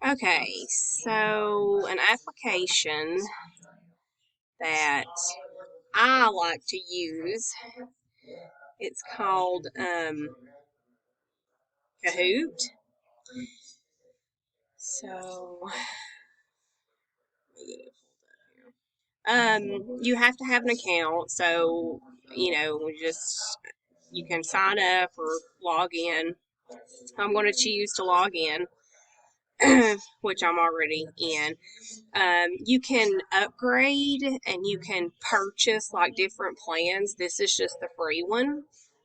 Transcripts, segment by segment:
Okay, so an application that I like to use, it's called Kahoot. So you have to have an account, so you can sign up or log in. I'm going to choose to log in, which I'm already in. You can upgrade and you can purchase like different plans. This is just the free one.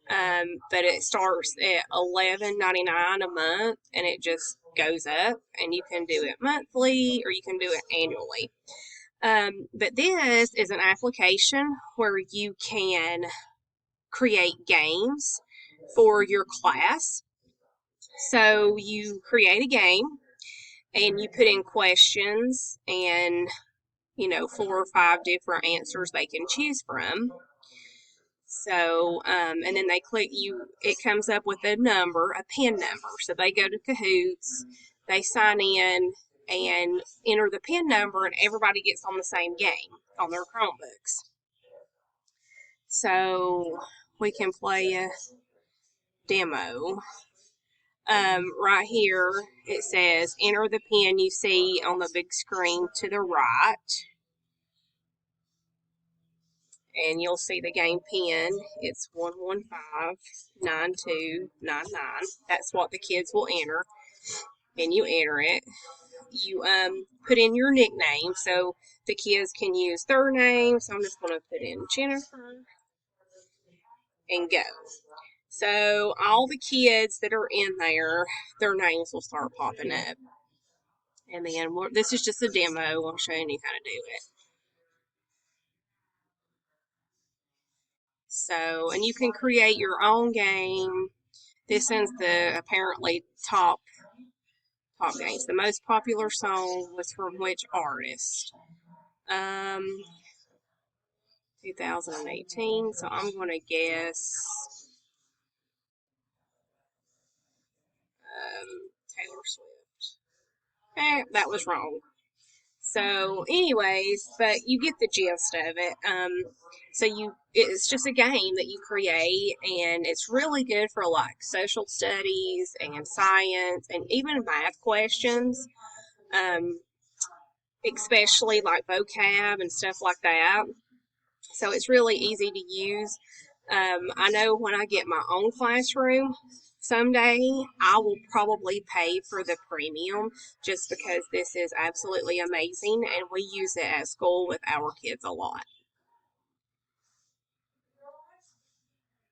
But it starts at $11.99 a month and it just goes up, and you can do it monthly or you can do it annually. But this is an application where you can create games for your class. So you create a game and you put in questions and 4 or 5 different answers they can choose from. So, and then they click it comes up with a number, a PIN number. So they go to Kahoots, they sign in and enter the PIN number, and everybody gets on the same game on their Chromebooks. So we can play a demo. Right here, it says enter the PIN you see on the big screen to the right. And you'll see the game PIN. It's 1159299. That's what the kids will enter. And you enter it. You put in your nickname so the kids can use their name. So I'm just going to put in Jennifer and go. So all the kids that are in there, their names will start popping up. And then this is just a demo. I'm showing you how to do it. So, and you can create your own game. This is the apparently top games. The most popular song was from which artist? 2018. So I'm going to guess Taylor Swift. That was wrong. So, anyways, but you get the gist of it. It's just a game that you create, and it's really good for like social studies and science and even math questions, especially like vocab and stuff like that. So it's really easy to use. I know when I get my own classroom someday, I will probably pay for the premium just because this is absolutely amazing and we use it at school with our kids a lot.